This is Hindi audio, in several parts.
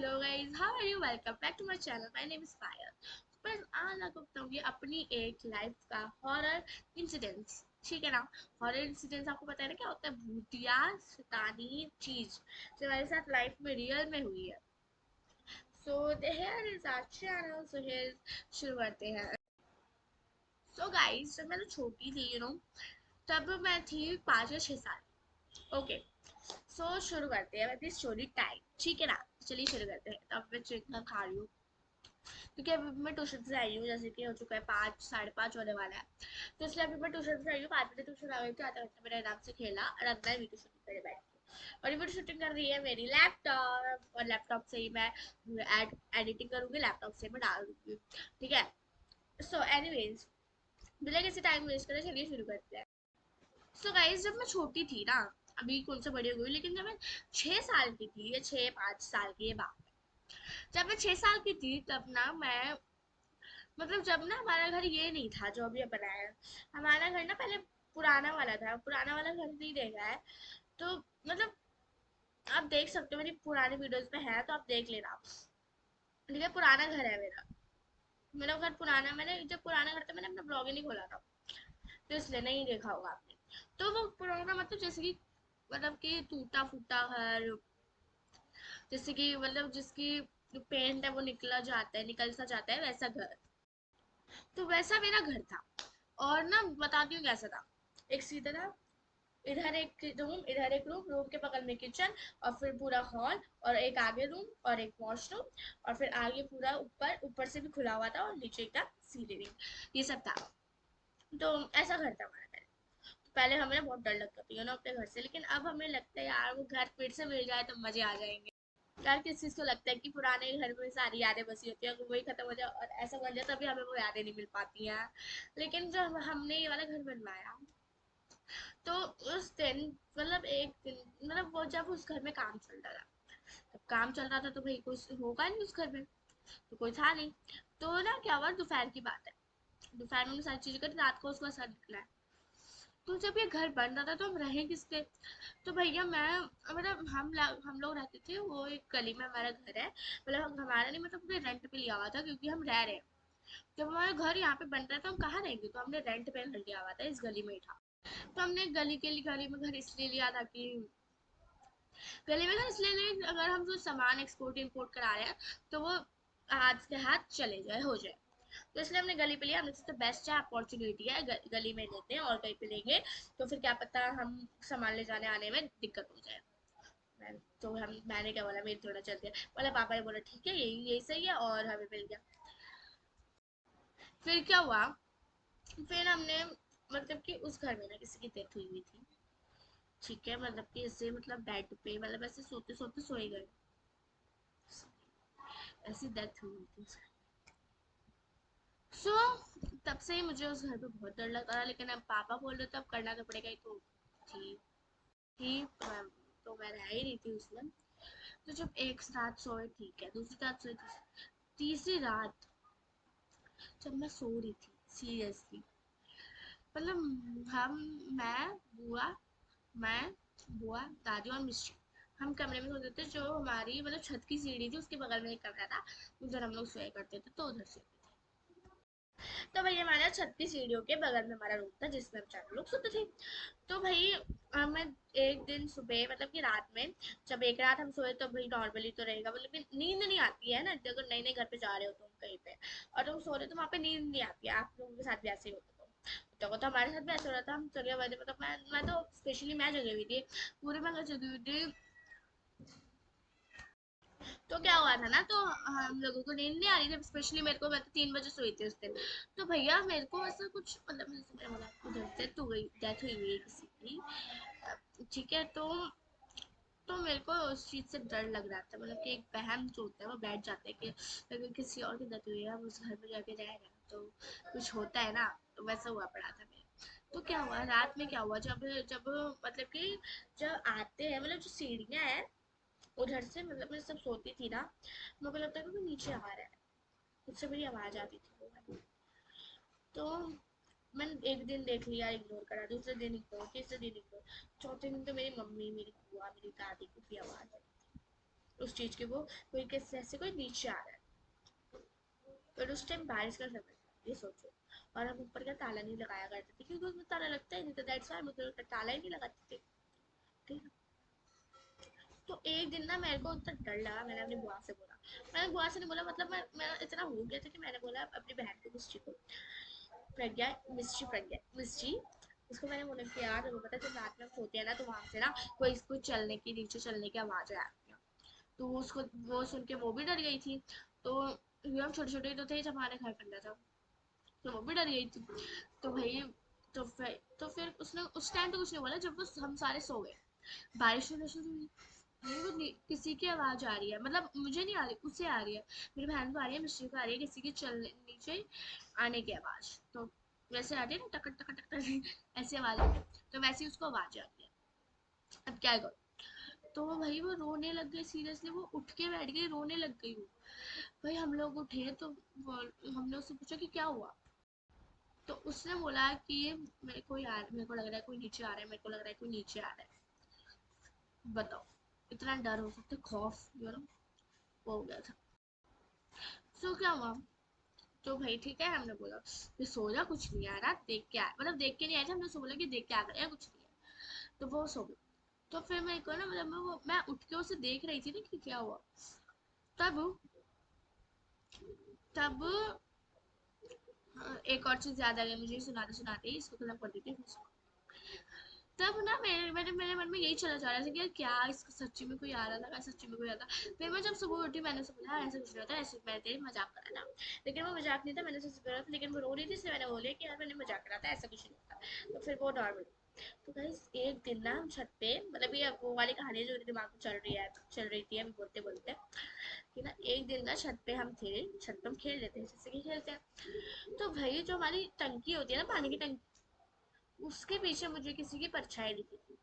Hello guys, how are you? Welcome back to my channel. My name is fire. बस आज आपको बताऊंगी अपनी एक लाइफ का हॉरर इंसिडेंट्स। ठीक है ना? हॉरर इंसिडेंट्स आपको पता है ना क्या होता है? भूतिया शैतानी चीज जो हमारे साथ लाइफ में रियल में हुई है। So here is our channel. So here शुरू करते हैं। सो गाइस, जब मैं तो छोटी थी तब मैं थी 5 या 6 साल। ओके, सो शुरू करते हैं अपनी स्टोरी टाइम। ठीक है ना? चलिए शुरू करते हैं। तब मैं चिकन खा रही हूँ क्योंकि अभी मैं ट्यूशन से आई हूँ, जैसे कि हो चुका है 5, 5:30 होने वाला है। तो इसलिए अभी मैं ट्यूशन से आई हूँ। 5 बजे ट्यूशन आ गई थी। आधा घंटा मैंने आराम से खेला और अब मैं वीडियो शूटिंग करे बैठ गई। और ये वीडियो शूटिंग कर रही है मेरी लैपटॉप, और लैपटॉप से ही मैं एडिटिंग करूँगी, लैपटॉप से मैं डाल दूँगी। ठीक है? सो एनीवेज, बिना किसी टाइम वेस्ट करे चलिए शुरू करते हैं। सो गाइज, जब मैं छोटी थी ना, अभी कौन सा बड़ी हो गई, लेकिन जब मैं 6 साल की थी या 6, 5 साल की, ये बात है। जब मैं 6 साल की थी तब ना मैं जब ना हमारा घर ये नहीं था जो अभी बनाया है। हमारा घर ना पहले पुराना वाला था। पुराना वाला घर नहीं देखा है तो मतलब आप देख सकते हो, मेरी पुरानी वीडियोस में है तो आप देख लेना। ठीक है? पुराना घर है मेरा। मेरा घर पुराना, मैंने जब पुराना घर था मैंने अपना ब्लॉग ही नहीं खोला था, तो इसलिए नहीं देखा होगा आपने। तो वो पुराना जैसे कि कि टूटा फूटा घर, जैसे कि जिसकी जो पेंट है वो निकल सा जाता है, वैसा घर। तो वैसा मेरा घर था। और ना बताती हूँ कैसा था। एक सीधा था, इधर एक रूम, इधर एक रूम, रूम के बगल में किचन, और फिर पूरा हॉल, और एक आगे रूम और एक वॉशरूम, और फिर आगे पूरा ऊपर, ऊपर से भी खुला हुआ था, और नीचे एक था सीढ़ी रिंग, ये सब था। तो ऐसा घर था हमारा पहले। तो पहले हमें बहुत डर लगता था ना अपने घर से, लेकिन अब हमें लगता है यार वो घर फिर से मिल जाए तो मजे आ जाएंगे। यार किस चीज को लगता है कि पुराने घर में सारी यादें बसी होती है, अगर वही खत्म हो जाए और ऐसा बन जाए तभी हमें वो यादें नहीं मिल पाती हैं। लेकिन जब हमने ये वाला घर बनवाया तो उस दिन एक दिन वो जब उस घर में काम चल रहा था, तब काम चल रहा था तो भाई कुछ होगा नहीं उस घर में, तो कोई था नहीं। तो ना क्या हुआ, दोपहर की बात है। दोपहर में हमने सारी चीजें करी, रात को उसका सर निकला है। तो जब ये घर बन रहा था तो हम रहे किसके? तो भैया मैं हम लोग रहते थे, वो एक गली में हमारा घर है। हमारा नहीं, पूरे रेंट पे लिया हुआ था क्योंकि हम रह रहे हैं। जब हमारा घर यहाँ पे बन रहा था तो हम कहाँ रहेंगे, तो हमने रेंट पे घर लिया हुआ था, इस गली में ही था। तो हमने गली में घर इसलिए लिया था कि गली में घर इसलिए नहीं, अगर हम जो सामान एक्सपोर्ट इंपोर्ट करा रहे हैं तो वो हाथ के हाथ चले जाए, हो जाए। तो इसलिए हमने गली पे लिया। हमने सोचा बेस्ट है, अपॉर्चुनिटी है, गली में लेते हैं, और कहीं पे लेंगे तो फिर क्या पता हम सामान ले जाने आने में दिक्कत हो जाए। मैंने क्या बोला, मेरी थोड़ा चलती है, बोला पापा ने बोला ठीक है, यही यही सही है, और हमें मिल गया। फिर क्या हुआ, फिर हमने कि उस घर में ना किसी की डेथ हुई हुई थी। ठीक है? कि ऐसे बेड पे ऐसे सोते सोते सोए गए, ऐसी डेथ हुई थी। सो तब से ही मुझे उस घर पे बहुत डर लगता था, लेकिन अब पापा बोल रहे थे अब करना तो पड़ेगा ही, तो थी थी तो मैं रह ही रही थी उसमें। तो जब एक रात सोए, ठीक है, दूसरी रात सोए, तीसरी रात जब मैं सो रही थी, सीरियसली हम, मैं बुआ, दादी और मिस्टर, हम कमरे में सोते थे। जो हमारी छत की सीढ़ी थी उसके बगल में एक कमरा था, उधर हम लोग सोया करते थे, तो उधर सोते थे। तो भाई हमारा 36 सीढ़ियों के बगल में हमारा रूम था जिसमें हम चारों लोग सोते थे। तो भाई हमें एक दिन सुबह कि रात में, जब एक रात हम सोए तो भाई नॉर्मली तो रहेगा, कि नींद नहीं आती है ना, अगर नए नए घर पे जा रहे हो तुम कहीं पे और तुम सो रहे हो तो वहाँ पे नींद नहीं आती है। आप लोगों के साथ भी ऐसे ही होता तो हमारे साथ भी ऐसा हो रहा था। हम जगह हुए थे, मैं तो स्पेशली मैं जगी हुई थी, पूरे मैं जगी हुई थी। तो क्या हुआ था ना, तो हम लोगों को नींद नहीं आ रही थी, स्पेशली मेरे को। मैं तो 3 बजे सोई थी उस दिन। तो भैया मेरे को ऐसा कुछ मैंने बोला उधर डेथ हो गई, डेथ हुई हुई है किसी की। ठीक है? तो मेरे को उस चीज से डर लग रहा था, कि एक बहम जो होता है वो बैठ जाता है कि अगर किसी और की डेथ हुई है, हम उस घर में जाके रह रहे हैं तो कुछ होता है ना। तो वैसा हुआ पड़ा था मेरे। तो क्या हुआ रात में, क्या हुआ, जब जब कि जब आते हैं, जो सीढ़ियाँ हैं उधर से, मैं सब सोती थी ना, मेरे को लगता था कि नीचे आ रहा है, उससे बड़ी आवाज आती थी वो। तो मैंने एक दिन देख लिया, इग्नोर करा, दूसरे दिन इग्नोर, तीसरे दिन इग्नोर, चौथे दिन तो मेरी मम्मी, मेरी बुआ, मेरी दादी की भी आवाज आई। उस चीज की, वो कोई किस से कोई नीचे आ रहा है। पर उस टाइम बारिश का समय था, ये सोचो। और हम ऊपर का ताला नहीं लगाया करते थे क्योंकि उसमें ताला लगता ही नहीं था, दैट्स व्हाई हम ऊपर का ताला ही नहीं लगाते थे। ठीक है। तो एक दिन ना मेरे को इतना डर लगा, मैंने अपनी बुआ से बोला। मैंने बुआ से नहीं बोला, मतलब मैं इतना हो गया था कि मैंने बोला अपनी बहन को, मिस्टी को, मिस्टी, उसको मैंने बोला कि यार तुम्हें पता है जब रात में हम सोते हैं ना तो वहां से ना कोई इसको चलने की, नीचे चलने की आवाज आती है। तो उसको वो सुन के वो भी डर गई थी। तो हम छोटे छोटे तो थे जब हमारे घर बन रहा था, तो वो भी डर गई थी। तो भाई, तो फिर उसने उस टाइम तो कुछ नहीं बोला, जब वो हम सारे सो गए, बारिश होना शुरू हुई। भाई वो किसी की आवाज आ रही है, मतलब मुझे नहीं आ रही, उसे आ रही है, मेरी बहन को आ रही है, मिस्टर को आ रही है, किसी की चलने नीचे आने की आवाज। तो वैसे आती है ना, टक टक टक टक ऐसी आवाज आती है। तो वैसे ही उसको आवाज आती है। अब क्या करो। तो भाई वो रोने लग गई, सीरियसली वो उठ के बैठ गई, रोने लग गई वो। भाई हम लोग उठे तो हमने उससे पूछा कि क्या हुआ। तो उसने बोला कि मेरे को लग रहा है कोई नीचे आ रहा है, मेरे को लग रहा है कोई नीचे आ रहा है। बताओ, इतना डर हो सकता है, खौफ वो हो गया था। सो क्या हुआ। तो भाई ठीक है, हमने बोला कि सो जा, कुछ नहीं आ रहा, देख के आया, मतलब देख के नहीं आया था, हमने उसको बोला कि देख के आ गया, कुछ नहीं है। तो वो सो गई। तो फिर मेरे को ना, मतलब मैं उठ के उसे देख रही थी ना कि क्या हुआ। तब तब एक और चीज याद आ गई मुझे, सुनाते सुनाते ही इसको खत्म कर देती हूँ। तब ना मेरे मन में यही चला जा रहा था कि यार क्या इसको सच्ची में कोई आ रहा था, सच्ची में कोई आ रहा था। फिर मैं जब सुबह उठी, मैंने उससे बोला ऐसा कुछ नहीं होता, ऐसे मैंने तेरे मजाक करा था। लेकिन वो मजाक नहीं था, मैंने उससे बोला था, लेकिन वो रो रही थी, इसलिए मैंने बोला कि यार मैंने मजाक करा था, ऐसा कुछ नहीं होता। तो फिर वो नॉर्मल। तो गाइस एक दिन ना हम छत पे, मतलब ये वो वाली कहानी जो मेरे दिमाग में चल रही थी अभी बोलते बोलते, कि ना एक दिन ना छत पे हम थे, छत पे हम खेल लेते हैं जैसे कि खेलते हैं। तो भाई जो हमारी टंकी होती है ना, पानी की टंकी, उसके पीछे मुझे किसी की परछाई दिखी थी।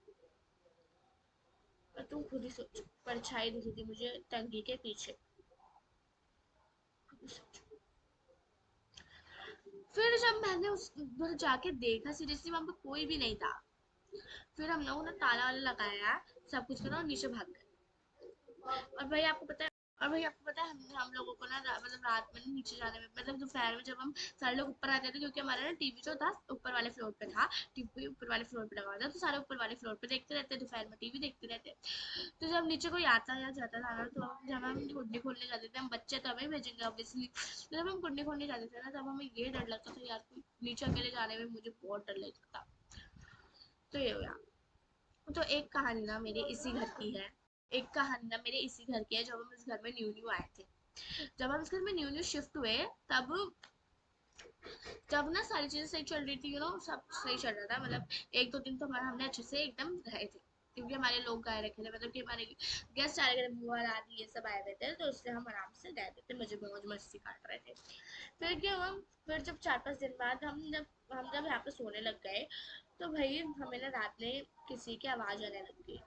और तुम खुद ही सोचो, परछाई दिखी थी मुझे टंकी के पीछे। खुद ही सोचो। फिर जब मैंने उस उधर जाके देखा, सीरियसली वहां पे कोई भी नहीं था। फिर हम लोगों ने ताला वाला लगाया, सब कुछ करा और नीचे भाग गए। और भाई आपको पता है, हम लोगों को ना मतलब रात में नीचे जाने में, मतलब दोपहर में जब हम सारे लोग ऊपर आते थे, क्योंकि हमारा ना टीवी जो था ऊपर वाले फ्लोर पे था, टीवी ऊपर वाले फ्लोर पे लगा हुआ था, तो सारे ऊपर वाले फ्लोर पे देखते रहते, दोपहर में टीवी देखते रहते। तो जब नीचे कोई आता या जाता था ना, तो जब हम कुंडी खोलने जाते थे, हम बच्चे तो हमें भेजेंगे ऑब्वियसली, तो जब हम कुंडी खोलने जाते थे ना, तब हमें ये डर लगता था यार, कोई नीचे अकेले जाने में मुझे बहुत डर लगता था। तो ये हो गया। तो एक कहानी ना मेरी इसी घर की है। एक कहानी ना मेरे इसी घर की है, जब हम इस घर में न्यू न्यू आए थे। जब हम इस घर में न्यू न्यू शिफ्ट हुए, तब जब ना सारी चीजें सही चल रही थी, सब सही चल रहा था, मतलब एक दो दिन तो हमारा हमने अच्छे से एकदम रहे थे, क्योंकि हमारे लोग गाए रखे थे, मतलब कि हमारे गेस्ट आ रहे थे, बुआ दादी ये सब आए हुए थे, तो इसलिए हम आराम से रह रहे थे, मजे मौज मस्ती काट रहे थे। फिर क्या हुआ। फिर जब 4-5 दिन बाद हम जब यहाँ पे सोने लग गए, तो भाई हमें ना रात में किसी की आवाज आने लग गई।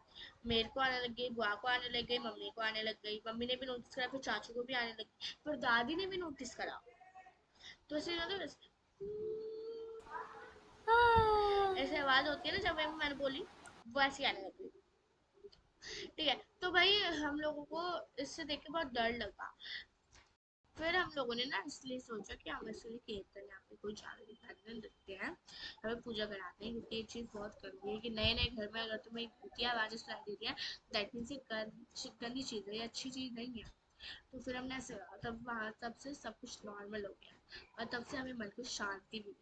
मेरे को आने लग गई, बुआ को आने लग गई, मम्मी को आने लग गई, मम्मी ने भी नोटिस करा, फिर चाचू को भी आने लगी, फिर दादी ने भी नोटिस करा। तो ऐसे ऐसे आवाज होती है ना जब मैंने बोली, वो ऐसी आने लगी। ठीक है। तो भाई हम लोगों को इससे देख के बहुत डर लगा। फिर हम लोगों ने ना इसलिए सोचा कि हम इसलिए कीर्तन यहाँ पे कोई जागरण भजन रखते हैं, हमें पूजा कराते हैं, क्योंकि ये चीज़ बहुत करनी है कि नए नए घर में अगर तुम्हें भूतिया आवाज़ सुनाई देती है, दैट मीन्स ये गंदी चीज़ है, ये अच्छी चीज़ नहीं है। तो फिर हमने ऐसे करा, तब वहाँ तब से सब कुछ नॉर्मल हो गया, और तब से हमें मन को शांति मिली।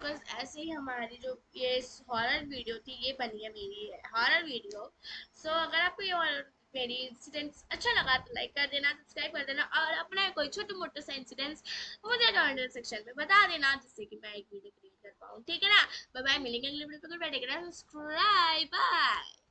बस ऐसे ही हमारी जो ये हॉरर वीडियो थी, ये बनी है मेरी हॉरर वीडियो। सो अगर आपको ये मेरी इंसिडेंट्स अच्छा लगा तो लाइक कर देना, सब्सक्राइब कर देना, और अपना कोई छोटे मोटे सा इंसिडेंट्स मुझे कमेंट सेक्शन में बता देना, जिससे कि मैं एक वीडियो क्रिएट कर पाऊँ। ठीक है ना। बाय बाय, मिलेंगे अगले वीडियो पे, सब्सक्राइब, बाय।